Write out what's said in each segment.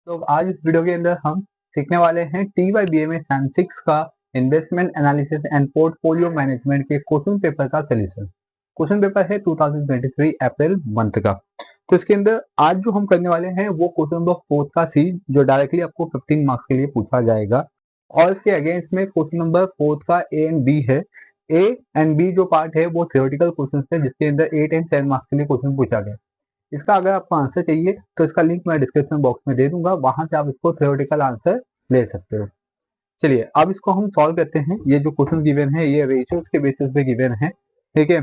तो आज इस वीडियो के अंदर हम सीखने वाले हैं TYBMA सैम 6 का investment analysis and portfolio management के क्वेश्चन पेपर का सोल्यूशन। क्वेश्चन पेपर है 2023 अप्रैल मंथ का। तो इसके अंदर आज जो हम करने वाले हैं वो क्वेश्चन नंबर 4 का सी, जो डायरेक्टली आपको 15 मार्क्स के लिए पूछा जाएगा, और इसके अगेंस्ट में क्वेश्चन नंबर 4 का ए एंड बी है। ए एंड बी जो पार्ट है वो थ्योरेटिकल क्वेश्चन है, जिसके अंदर 8 एंड 10 मार्क्स के लिए क्वेश्चन पूछा गया। इसका अगर आपको आंसर चाहिए तो इसका लिंक मैं डिस्क्रिप्शन बॉक्स में दे दूंगा, वहां से आप इसको थ्योरेटिकल आंसर ले सकते हो। चलिए अब इसको हम सॉल्व करते हैं। ये जो क्वेश्चन गिवन है ये रेशियोज के बेसिस पे गिवन है, ठीक है।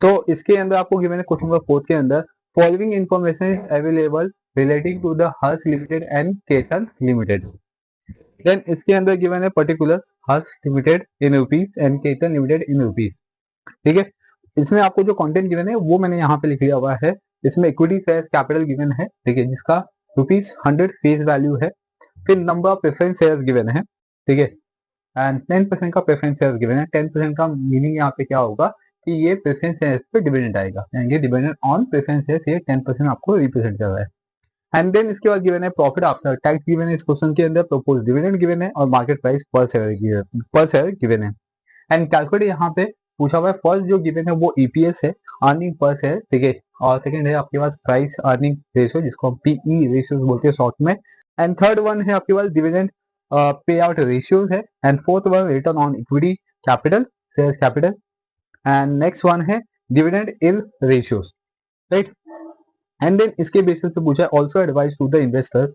तो इसके अंदर आपको गिवन है क्वेश्चन नंबर 4 के अंदर, following information is available relating to the Harsh Limited and Ketan Limited. Then इसके अंदर गिवन है particulars Harsh Limited in rupees and Ketan Limited in rupees, ठीक है। इसमें आपको जो कंटेंट गिवन है वो मैंने यहाँ पे लिख लिया हुआ है। इसमें इक्विटी शेयर कैपिटल गिवन है, ठीक है, जिसका ₹100 फेस वैल्यू है। फिर number of preference shares given है, ठीक है, एंड 10% का प्रेफरेंस शेयर्स गिवन है। 10% का मीनिंग यहाँ पे क्या होगा कि ये प्रेफरेंस शेयर्स पे डिविडेंड आएगा, यानी कि डिविडेंड ऑन प्रेफरेंस शेयर्स, ये 10% आपको रिप्रेजेंट कर रहा है। एंड देन इसके बाद गिवन है प्रॉफिट आफ्टर टैक्स गिवन है इस क्वेश्चन के अंदर, प्रपोज डिविडेंड गिवन है और मार्केट प्राइस पर शेयर गिवन है। एंड कैलकुलेट यहाँ पे पूछा हुआ है। फर्स्ट जो गिवन है वो ईपीएस है, अर्निंग पर शेयर, ठीक है, और सेकंड है आपके पास प्राइस अर्निंग रेशियो, जिसको हम पीई रेशियो बोलते हैं शॉर्ट में। एंड थर्ड वन है आपके पास डिविडेंड पे आउट रेशियोज है। And fourth one return on equity capital, share capital. And next one है dividend yield ratios, right. And then इसके बेसिस पे पूछा है also advice to the investors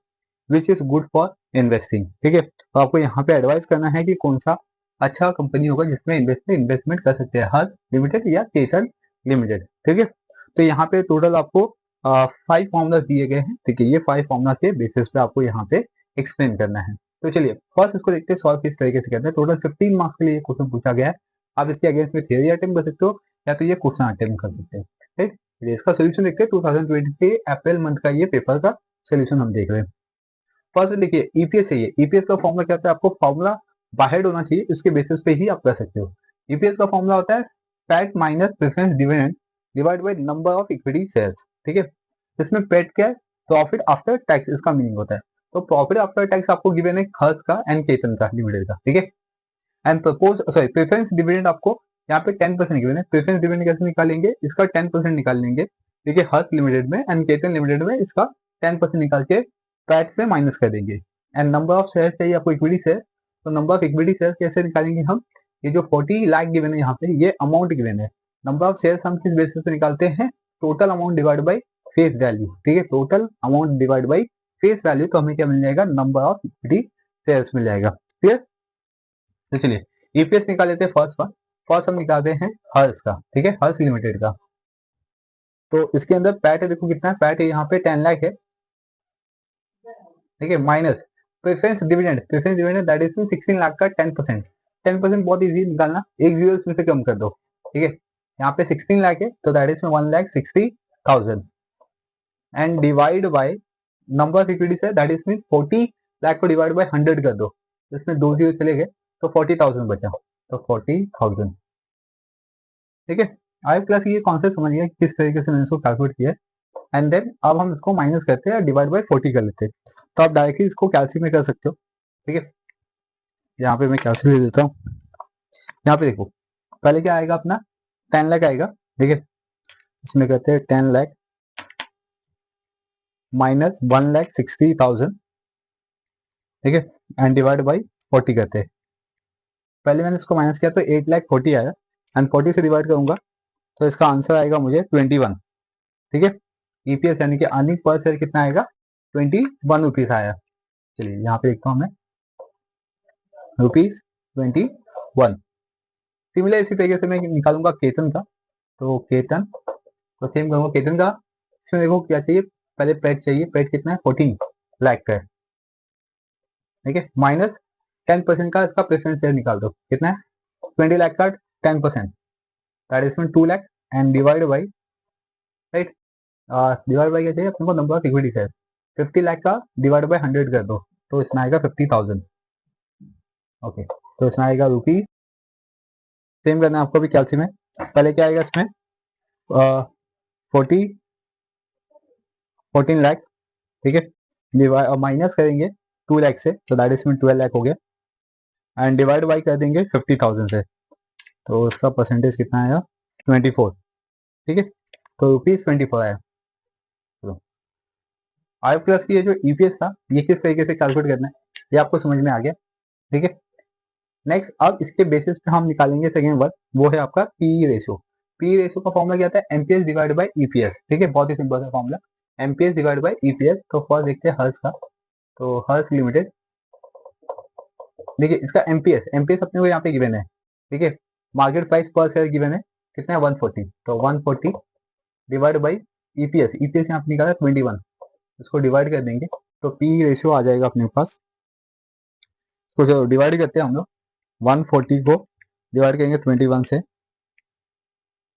which is good for investing, ठीक है। तो आपको यहाँ पे एडवाइस करना है कि कौन सा अच्छा कंपनी होगा जिसमें इन्वेस्टमेंट कर सकते हैं, हर्ष लिमिटेड या केतन लिमिटेड, ठीक है। तो यहाँ पे टोटल आपको 5 फॉर्मूला दिए गए हैं, ठीक है। ये 5 फॉर्मूला के बेसिस पे आपको यहाँ पे एक्सप्लेन करना है। तो चलिए फर्स्ट इसको देखते हैं सॉल्व किस तरीके से करते हैं। टोटल 15 मार्क्स के लिए क्वेश्चन पूछा गया है। आप इसके अगेंस्ट में थियरी अटेम्प्ट कर सकते हो या तो ये क्वेश्चन अटेम्प्ट कर सकते हैं, ठीक। इसका सोल्यूशन देखते हैं। 2023 अप्रैल मंथ का ये पेपर का सोल्यूशन हम देख रहे हैं। फर्स्ट देखिए ईपीएस चाहिए। ईपीएस का फॉर्मूला क्या होता है, आपको फॉर्मूला बाहर होना चाहिए, उसके बेसिस पे ही आप कर सकते हो। ईपीएस का फॉर्मूला होता है PAT minus preference dividend divide by number of equity shares, ठीक है। इसमें पैट क्या है, प्रॉफिट आफ्टर टैक्स, इसका मीनिंग होता है। तो प्रॉफिट आफ्टर टैक्स आपको गिवन है हर्ष का एंड केतन का लिमिटेड का, ठीक है। एंड प्रेफरेंस डिविडेंड आपको यहाँ पे 10% गिवन है। प्रेफरेंस डिविडेंड कैसे निकालेंगे, इसका 10% निकाल लेंगे, ठीक है, हर्ष लिमिटेड में एंड केतन लिमिटेड में इसका 10% निकाल के पैट से माइनस कर देंगे। एंड नंबर ऑफ शेयर चाहिए आपको इक्विटी शेयर, तो नंबर ऑफ इक्विटी शेयर कैसे निकालेंगे हम, ये जो 40 लाख गिवन है यहाँ पे ये अमाउंट गिवन है। नंबर ऑफ शेयर हम किस बेसिस पे निकालते हैं, total amount divide by face value, ठीक है। Total amount divide by face value, तो हमें क्या मिल जाएगा, नंबर ऑफ इक्विटी शेयर्स मिल जाएगा, क्लियर। तो चलिए ईपीएस निकाल लेते हैं। फर्स्ट हम निकालते हैं हर्ष का, ठीक है, हर्ष लिमिटेड का। तो इसके अंदर पैट है, देखो कितना है, पैट है यहाँ पे 10 लाख है, ठीक है, minus preference dividend that is 16 lakh का 10%। 10% बहुत इजी निकालना, एक जीरो इसमें से कम कर दो, ठीक है। यहाँ पे 16 लाख है तो that is 1,60,000 and divide by number of equity है, दैट इज 40 लाख को डिवाइड बाय 100 कर दो, इसमें 2 जीरो चले गए तो 40,000 बचा, तो 40,000, ठीक है। आई प्लस ये कॉन्सेप्ट समझिए किस तरीके से मैंने इसको कैलकुलेट किया। एंड देन अब हम इसको माइनस करते हैं, डिवाइड बाय 40 कर लेते हैं, तो आप डायरेक्टली इसको कैलसी में कर सकते हो, ठीक है। यहाँ पे मैं कैलसी ले देता हूँ। यहाँ पे देखो पहले क्या आएगा अपना 10 लाख आएगा, ठीक है। इसमें कहते हैं 10 लाख माइनस 1,60,000, ठीक है, एंड डिवाइड बाई 40 करते हैं। पहले मैंने इसको माइनस किया तो 8,40,000 आया, एंड 40 से डिवाइड करूंगा तो इसका आंसर आएगा मुझे 21, ठीक है। ईपीएस यानी कि अर्निंग पर शेयर कितना आएगा, 21 रुपीज आया। चलिए यहाँ पे देखता हूँ मैं ₹21। सिमिलर इसी तरीके से मैं निकालूंगा केतन का, तो केतन तो सेम करूंगा केतन का। इसमें देखो क्या चाहिए, पहले पेट चाहिए, पेट कितना है 14 लाख का है, ठीक है, माइनस 10% का इसका प्रेफरेंस शेयर निकाल दो, कितना है 20 लाख का 10%, that is 2 lakh and divide by, right, divide by क्या चाहिए अपने को, number of equity share, 50 lakh का डिवाइड बाई 100 कर दो, तो इसमें आएगा 50,000, ओके। तो इसमें आएगा रुपीज, सेम करना है आपको भी कैलसी में। पहले क्या आएगा इसमें 14 लाख, ठीक है, डिवाइड माइनस करेंगे 2 लाख से, तो दैट इज में 12 लाख हो गया, एंड डिवाइड बाई कर देंगे 50,000 से, तो उसका परसेंटेज कितना आया 24। ठीक है, तो ₹24 आया। तो आई प्लस की ये जो ईपीएस था ये किस तरीके से कैलकुलेट करना है ये आपको समझ में आ गया। ठीक है, नेक्स्ट अब इसके बेसिस पे हम निकालेंगे सेकेंड वर्क, वो है आपका पी रेशियो। पी रेशियो का फॉर्मूला क्या आता है, एमपीएस डिवाइड बाई ईपीएस। ठीक है, बहुत ही सिंपल सा formula, MPS divide by EPS. तो फर्स्ट देखते हैं हर्ष का, तो हर्ष लिमिटेड, देखिए इसका एमपीएस, एमपीएस अपने को यहाँ पे गिवन है। ठीक है, मार्केट प्राइस पर शेयर गिवन है कितना है 140, तो 140 डिवाइड बाई ईपीएस, ईपीएस यहाँ पे निकाला 21, इसको डिवाइड कर देंगे तो पी रेशियो आ जाएगा अपने पास। तो चलो डिवाइड करते हैं हम लोग, 140 को डिवाइड करेंगे 21 से,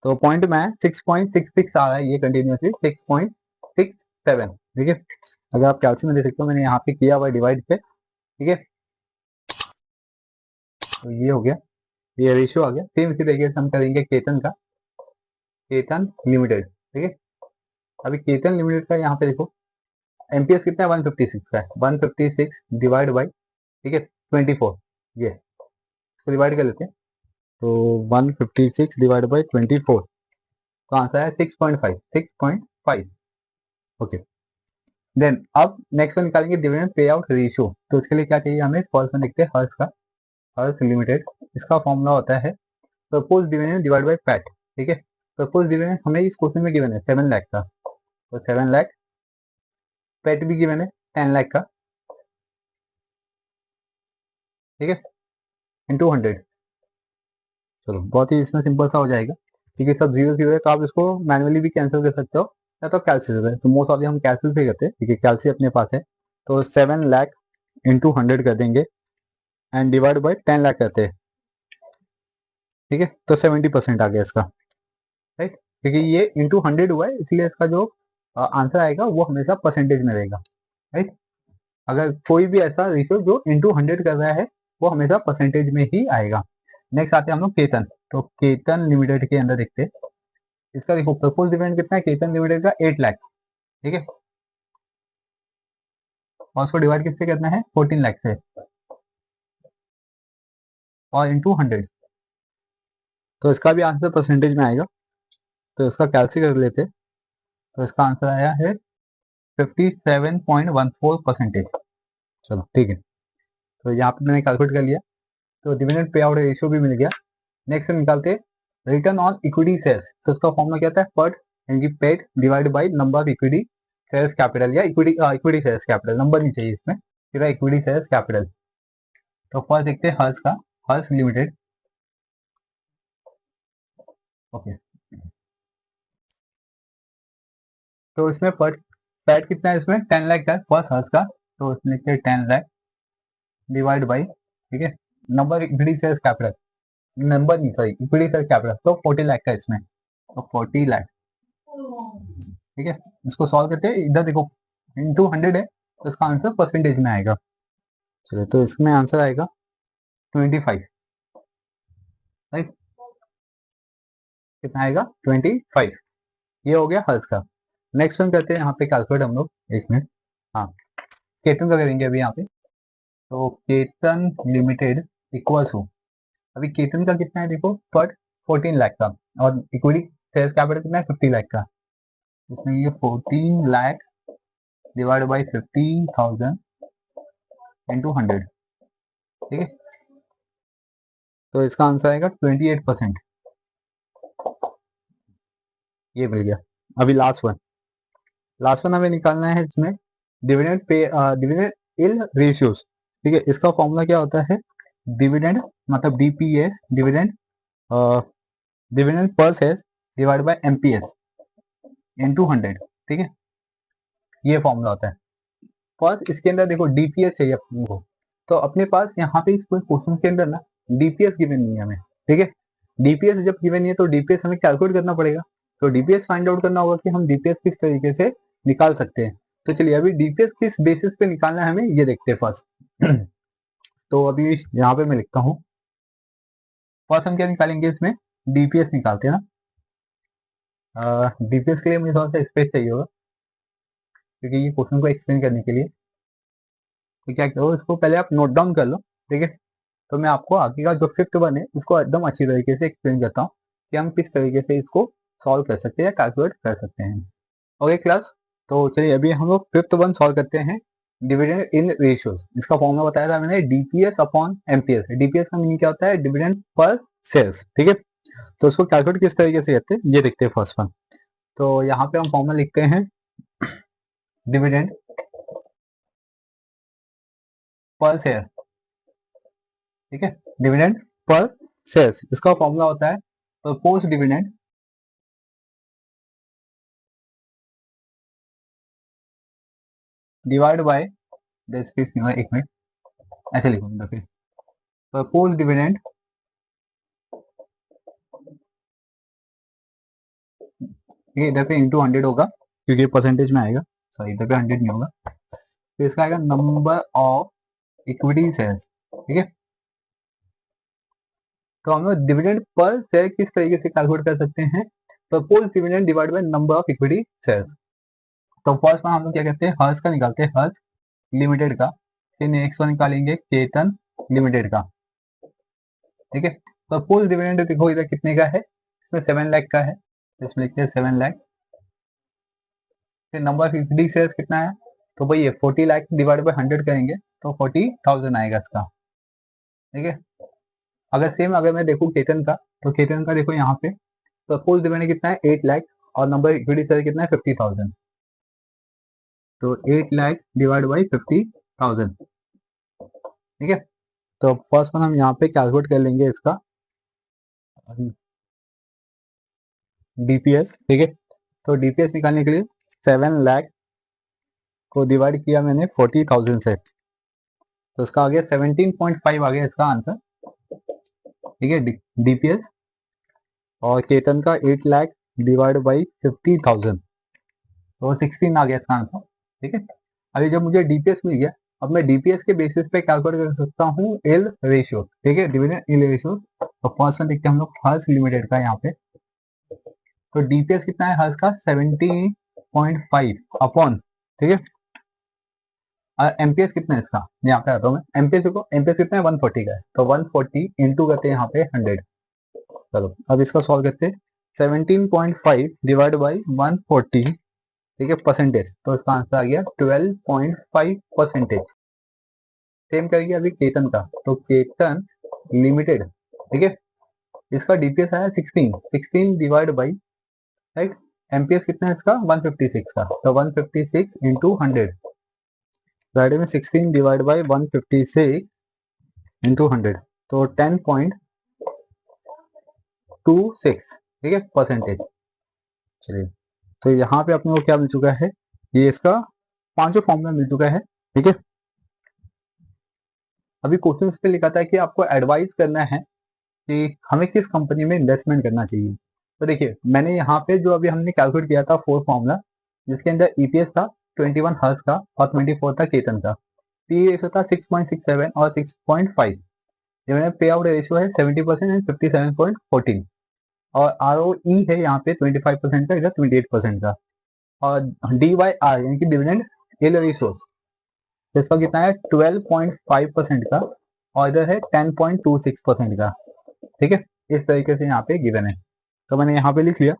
तो पॉइंट में 6.66 आ रहा है ये कंटिन्यूसली 6.67। ठीक है, अगर आप कैलसी में देख सकते हो मैंने यहाँ पे किया हुआ डिवाइड पे। ठीक है, तो ये हो गया, ये रेशियो आ गया। सेम इसी तरीके से हम करेंगे केतन का, केतन लिमिटेड। ठीक है, अभी केतन लिमिटेड का यहाँ पे देखो एमपीएस कितना है 156 का है, 156 डिवाइड बाई, ठीक है 24, ये इसको डिवाइड कर लेते हैं, तो 156 डिवाइड बाई 24, तो आंसर है 6.5। ओके, देन अब नेक्स्ट वन निकालेंगे डिविडेंड पे आउट रेशियो। तो इसके लिए क्या चाहिए हमें, फर्स्ट वन देखते हैं हर्ष का, हर्ष लिमिटेड, इसका फॉर्मूला होता है propose dividend divide by PAT. ठीक है, प्रपोज डिविडेंड हमें इस क्वेश्चन में गिवन है 7 लाख का, तो 7 लाख, पैट भी गिवन है 10 लाख का। ठीक है, इंटू 100, चलो बहुत ही इसमें सिंपल सा हो जाएगा। ठीक है, सब जीरो जीरो है, तो आप इसको मैनुअली भी कैंसिल कर सकते हो या तो कैलसी से, तो मोस्ट ऑफ हम कैंसिल से करते हैं। ठीक है, कैलसी अपने पास है, तो 7 लाख इंटू 100 कर देंगे एंड डिवाइड बाई 10 लाख करते हैं। ठीक है, तो 70% आ गया इसका, राइट, क्योंकि ये इंटू 100 हुआ है इसलिए इसका जो आंसर आएगा वो हमेशा परसेंटेज में रहेगा। राइट, अगर कोई भी ऐसा रेशियो जो इंटू 100 कर रहा है वो हमेशा परसेंटेज में ही आएगा। नेक्स्ट आते हैं हम लोग केतन, तो केतन लिमिटेड के अंदर देखते हैं, इसका देखो प्रपोज डिविडेंड कितना है केतन लिमिटेड का 8 लाख। ठीक है, और उसको डिवाइड किससे करना है 14 लाख से, और इंटू 100, तो इसका भी आंसर परसेंटेज में आएगा, तो इसका कैलसी कर लेते, तो इसका आंसर आया है 57.14%। चलो ठीक है, तो यहाँ पे मैंने कैलकुलेट कर लिया, तो डिविडेंड पे आउट रेशियो भी मिल गया। नेक्स्ट निकालते हैं रिटर्न ऑन इक्विटी शेयर्स, तो इसका फॉर्मूला क्या था है पट यानी paid divide by number of equity shares capital, या इक्विटी शेयर्स कैपिटल, नंबर नहीं चाहिए इसमें, सिर्फ इक्विटी शेयर्स कैपिटल। तो फर्स्ट देखते हैं हर्ष का, हर्ष लिमिटेड। ओके, तो इसमें पट पैड कितना है, इसमें 10 लाख का है फर्स्ट हर्ष का, तो इसमें लिखते हैं 10 लाख डिवाइड बाई, ठीक है number equity shares capital, number नहीं सॉरी इक्विटी शेयर कैपिटल, तो 40 लाख का इसमें, तो 40 लाख। ठीक है, इसको सॉल्व करते हैं, इधर देखो इंटू 100 है तो इसका आंसर परसेंटेज में आएगा। चलिए, तो इसमें आंसर आएगा 25, राइट, कितना आएगा 25, ये हो गया हर्ष का। नेक्स्ट वन करते हैं यहाँ पे कैलकुलेट हम लोग, एक मिनट, हाँ केतन का करेंगे अभी यहाँ पे, तो केतन लिमिटेड इक्वल्स टू, अभी केतन का कितना है देखो पर 14 लाख का, और इक्विटी शेयर कैपिटल कितना है 50 लाख का, इसमें ये 14 लाख डिवाइड बाई 50,000 इंटू 100। ठीक है, तो इसका आंसर आएगा 28%, ये मिल गया। अभी लास्ट वन हमें निकालना है इसमें dividend pay dividend yield ratios. ठीक है, इसका फॉर्मूला क्या होता है, डिविडेंड मतलब DPS, dividend dividend per share divide by MPS into 100। ठीक है, ये फॉर्मूला होता है। फर्स्ट इसके अंदर देखो डीपीएस चाहिए अपने को, तो अपने पास यहाँ पे इस क्वेश्चन के अंदर ना डीपीएस गिवन नहीं है हमें। ठीक है, डीपीएस जब गिवन नहीं है तो डीपीएस हमें कैलकुलेट करना पड़ेगा, तो डीपीएस फाइंड आउट करना होगा कि हम डीपीएस किस तरीके से निकाल सकते हैं। तो चलिए अभी डीपीएस किस बेसिस पे निकालना है हमें ये देखते हैं फर्स्ट। तो अभी यहाँ पे मैं लिखता हूँ, फर्स्ट हम क्या निकालेंगे इसमें डीपीएस निकालते हैं ना, डीपीएस के लिए मुझे थोड़ा सा स्पेस चाहिए होगा क्योंकि ये क्वेश्चन को एक्सप्लेन करने के लिए तो क्या करो, इसको पहले आप नोट डाउन कर लो, ठीक है। तो मैं आपको आगे का जो फिफ्थ वन है उसको एकदम अच्छी तरीके से एक्सप्लेन करता हूँ कि हम किस तरीके से इसको सॉल्व कर सकते हैं या कैलकुलेट कर सकते हैं। ओके क्लास, तो चलिए अभी हम लोग फिफ्थ वन सॉल्व करते हैं, डिविडेंड इन रेशियोज। इसका फॉर्मूला बताया था मैंने, डीपीएस अपॉन एमपीएस। डीपीएस का मीनिंग क्या होता है, डिविडेंड पर शेयर्स, ठीक है। तो उसको कैलकुलेट किस तरीके से करते हैं ये देखते हैं फर्स्ट वन। तो यहाँ पे हम फॉर्मूला लिखते हैं डिविडेंड पर शेयर, ठीक है। डिविडेंड पर शेयर्स, इसका फॉर्मूला होता है post dividend divide by, space नहीं हुआ, एक मिनट, ऐसे लिखूंगा फिर, पोस्ट डिविडेंड ठीक है, इधर पे इंटू 100 होगा क्योंकि परसेंटेज में आएगा, सॉरी इधर पे 100 नहीं होगा, तो इसका आएगा नंबर ऑफ इक्विटी शेयर्स, ठीक है। तो हम लोग डिविडेंड पर शेयर किस तरीके से कैलकुलेट कर सकते हैं, तो post dividend divide by number of equity shares. तो फर्स्ट में हम लोग क्या कहते हैं, हर्ष का निकालते हैं, हर्ष लिमिटेड का, फिर नेक्स्ट वन निकालेंगे केतन लिमिटेड का, ठीक है। तो पोस्ट डिविडेंड देखो इधर कितने का है, इसमें 7 लाख का है, तो इसमें लिखते हैं 7 लाख। फिर नंबर ऑफ इक्विटी शेयर्स कितना है, तो भाई ये 40 लाख डिवाइड बाय 100 करेंगे तो 40,000 आएगा इसका, ठीक है। अगर सेम अगर मैं देखूँ केतन का, तो केतन का देखो यहाँ पे, तो पोस्ट डिविडेंड कितना है 8 लाख, और नंबर इक्विटी शेयर कितना है 50,000, तो 8 लाख डिवाइड बाई 50,000, ठीक है। तो फर्स्ट वन हम यहाँ पे कैलकुलेट कर लेंगे इसका डीपीएस, ठीक है। तो डीपीएस निकालने के लिए 7 लाख को डिवाइड किया मैंने 40,000 से, तो इसका आ गया 17.5 आ गया इसका आंसर, ठीक है, डीपीएस। और केतन का 8 लाख डिवाइड बाई 50,000, तो 16 आ गया इसका आंसर, ठीक है। अभी जब मुझे डीपीएस मिल गया, अब मैं डीपीएस के बेसिस पे कैलकुलेट कर सकता हूँ एल रेशियो, ठीक है, डिविडेंड एल रेशियो। तो फर्स्ट वन देखते हैं हम लोग हर्ष लिमिटेड का यहाँ पे, तो डीपीएस कितना है हर्ष का 17.5 अपॉन, ठीक है। एमपीएस कितना है इसका, यहाँ पे आता हूँ मैं, एमपीएस देखो, एमपीएस कितना है 140 का है, तो 140 इंटू करते हैं यहाँ पे 100। चलो अब इसका सॉल्व करते हैं, 17.5 डिवाइड बाई 140, ठीक है, परसेंटेज, तो इसका आंसर आ गया 12.5%। सेम करिए अभी केतन का, तो केतन लिमिटेड, ठीक है, इसका डीपीएस आया 16 डिवाइड बाई, राइट, एमपीएस कितना है इसका 156 का, तो 156 इंटू 100, गाड़ी में 16 डिवाइड बाई 156 इंटू 100, तो 10.26, ठीक है, परसेंटेज। चलिए, तो यहाँ पे अपने को क्या मिल चुका है, ये इसका पांचों फॉर्मूला मिल चुका है, ठीक है। अभी क्वेश्चन पे लिखा था कि आपको एडवाइस करना है कि हमें किस कंपनी में इन्वेस्टमेंट करना चाहिए। तो देखिए मैंने यहाँ पे जो अभी हमने कैलकुलेट किया था 4 फॉर्मूला, जिसके अंदर ईपीएस था 21 हर्ष का और 24 था केतन का, पी रेशियो था 6.67 और 6.5, जिसमें पे आउट रेशियो है 70% एंड 57.14, और आर ओ ई है यहाँ पे 25% का, इधर 28% का, और डी वाई आर यानी कि डिविडेंड एल रेशियो, तो इसका कितना है 12.5% का, और इधर है 10.26% का, ठीक है। इस तरीके से यहाँ पे गिवन है, तो मैंने यहाँ पे लिख लिया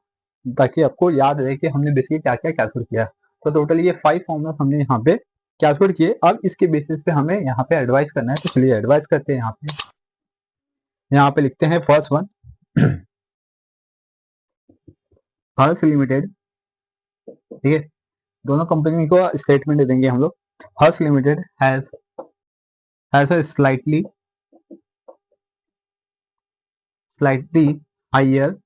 ताकि आपको याद रहे कि हमने बेसिकली क्या क्या कैलकुलेट किया। तो टोटल ये 5 फॉर्मूला हमने यहाँ पे कैलकुलेट किए। अब इसके बेसिस पे हमें यहाँ पे एडवाइस करना है, तो चलिए एडवाइस करते हैं। यहाँ पे लिखते हैं फर्स्ट वन, हर्ष लिमिटेड, ठीक है, दोनों कंपनी को स्टेटमेंट दे देंगे हम लोग। Harsh limited has a slightly higher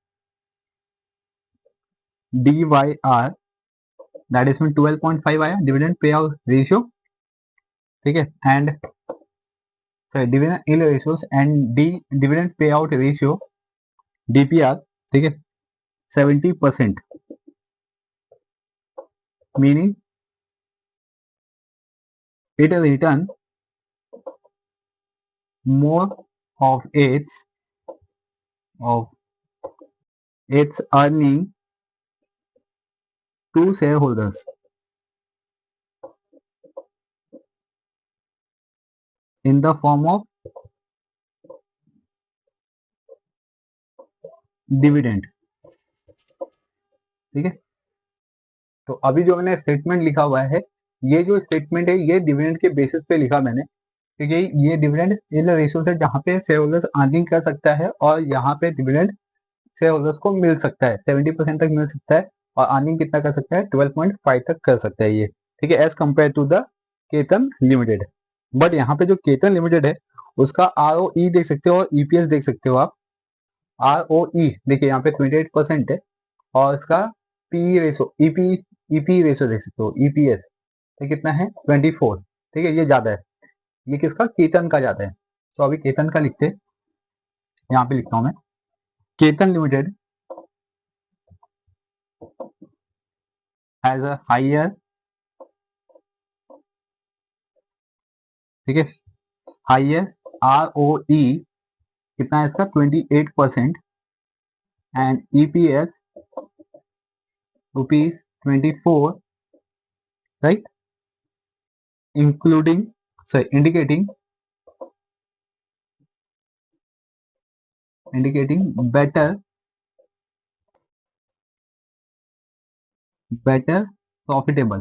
DYR, that इसमें 12.5 आया डिविडेंड पे आउट रेशियो, ठीक है, and dividend yield ratios and D dividend pay out ratio DPR, ठीक है, 70%, meaning it return more of its earning to shareholders, in the form of dividend. ठीक है, तो अभी जो मैंने स्टेटमेंट लिखा हुआ है, ये जो स्टेटमेंट है ये डिविडेंड के बेसिस पे लिखा मैंने, क्योंकि ये डिविडेंड ये रेशियो है जहाँ पे शेयर होल्डर्स अर्निंग कर सकता है और यहाँ पे डिविडेंड शेयर होल्डर्स को मिल सकता है 70% तक मिल सकता है, और अर्निंग कितना कर सकता है 12.5 तक कर सकता है ये। ठीक है, as compared to the Ketan Limited. But यहाँ पे जो केतन लिमिटेड है उसका ROE देख सकते हो और EPS देख सकते हो आप। ROE देखिए यहाँ पे 28% है, और इसका पी रेशो ईपी रेशो देख सकते हो, EPS ये कितना है 24। ठीक है, ये ज्यादा है, ये किसका केतन का ज्यादा है। तो अभी केतन का लिखते हैं, यहाँ पे लिखता हूं मैं, Ketan Limited has a higher, ठीक है, हायर ROE कितना है इसका 28% and EPS ₹24, right, including indicating better profitable.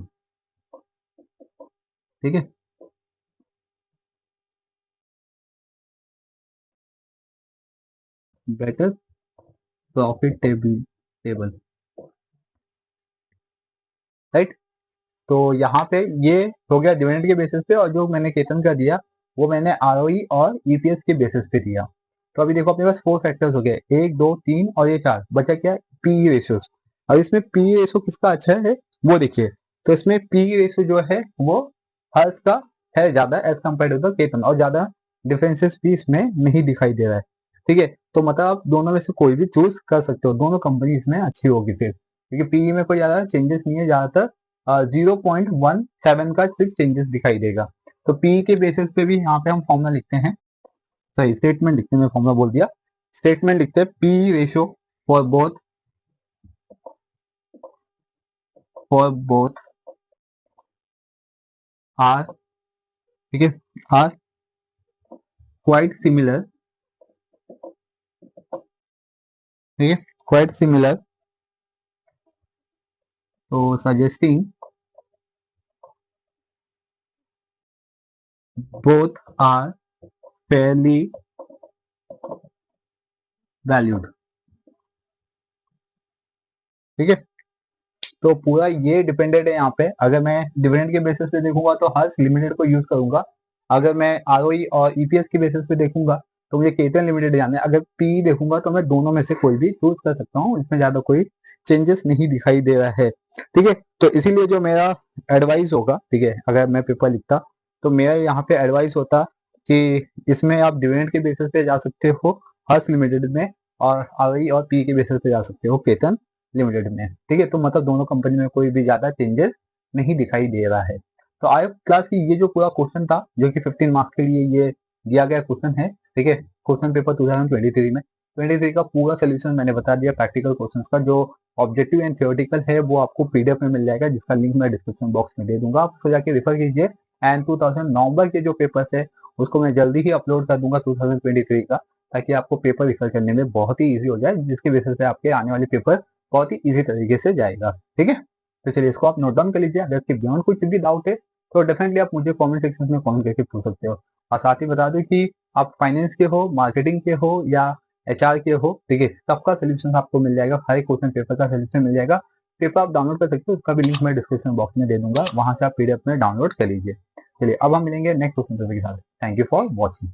ठीक है, बेटर प्रॉफिटेबल, राइट। तो यहाँ पे ये हो गया डिविडेंड के बेसिस पे, और जो मैंने केतन का दिया वो मैंने ROE और EPS के बेसिस पे दिया। तो अभी देखो अपने पास 4 फैक्टर्स हो गए, 1 2 3 और ये 4, बचा क्या PE रेशियो। अब इसमें PE रेशियो किसका अच्छा है वो देखिए, तो इसमें PE रेशियो जो है वो हर्ष का है ज्यादा as compared to the Ketan, और ज्यादा डिफरेंसेस भी इसमें नहीं दिखाई दे रहा है। ठीक है, तो मतलब आप दोनों में से कोई भी चूज कर सकते हो, दोनों कंपनी इसमें अच्छी होगी फिर, क्योंकि PE में कोई ज्यादा चेंजेस नहीं है, ज्यादातर 0.17 का सिर्फ चेंजेस दिखाई देगा। तो पी के बेसिस पे भी यहाँ पे हम फॉर्मूला लिखते हैं, सही स्टेटमेंट लिखते हैं, मैं फॉर्मूला बोल दिया, स्टेटमेंट लिखते हैं P ratio for both are, ठीक है, आर क्वाइट सिमिलर, ठीक है, क्वाइट सिमिलर, तो suggesting both are fairly valued. ठीक है, तो पूरा ये डिपेंडेंट है यहाँ पे, अगर मैं डिविडेंड के बेसिस पे देखूंगा तो हर्ष लिमिटेड को यूज करूंगा, अगर मैं ROE और EPS के बेसिस पे देखूंगा तो मुझे केतन लिमिटेड जाना है, अगर PE देखूंगा तो मैं दोनों में से कोई भी चूज कर सकता हूँ, इसमें ज्यादा कोई चेंजेस नहीं दिखाई दे रहा है। ठीक है, तो इसीलिए जो मेरा एडवाइस होगा, ठीक है, अगर मैं पेपर लिखता तो मेरा यहाँ पे एडवाइस होता कि इसमें आप डिविडेंड के बेसिस पे जा सकते हो हर्ष लिमिटेड में, और ROE और PE के बेसिस पे जा सकते हो केतन लिमिटेड में। ठीक है, तो मतलब दोनों कंपनी में कोई भी ज्यादा चेंजेस नहीं दिखाई दे रहा है। तो आई क्लास की ये जो पूरा क्वेश्चन था, जो कि 15 मार्क्स के लिए ये दिया गया क्वेश्चन है, ठीक है, क्वेश्चन पेपर 2023 में 23 का पूरा सोल्यूशन मैंने बता दिया प्रैक्टिकल क्वेश्चन का। जो ऑब्जेक्टिव एंड थियोरेटिकल है वो आपको PDF में मिल जाएगा, जिसका लिंक मैं डिस्क्रिप्शन बॉक्स में दे दूंगा, आप उसको जाके रेफर कीजिए। एंड 2000 नवंबर के जो पेपर्स है उसको मैं जल्दी ही अपलोड कर दूंगा 2023 का, ताकि आपको पेपर रेफर करने में बहुत ही ईजी हो जाए, जिसकी वजह से आपके आने वाले पेपर बहुत ही इजी तरीके से जाएगा। ठीक है, तो चलिए इसको आप नोट डाउन कर लीजिए। अगर इसके बियॉन्ड कुछ भी डाउट है तो डेफिनेटली आप मुझे कमेंट सेक्शन में कमेंट करके पूछ सकते हो। और साथ ही बता दूं कि आप फाइनेंस के हो, मार्केटिंग के हो या HR के हो, ठीक है, सबका सोल्यूशन आपको मिल जाएगा, हर एक क्वेश्चन पेपर का सोल्यूशन मिल जाएगा। पेपर आप डाउनलोड कर सकते हो, उसका भी लिंक मैं डिस्क्रिप्शन बॉक्स में दे दूंगा, वहां से आप PDF में डाउनलोड कर लीजिए। चलिए अब हम मिलेंगे नेक्स्ट क्वेश्चन पेपर के साथ। Thank you for watching.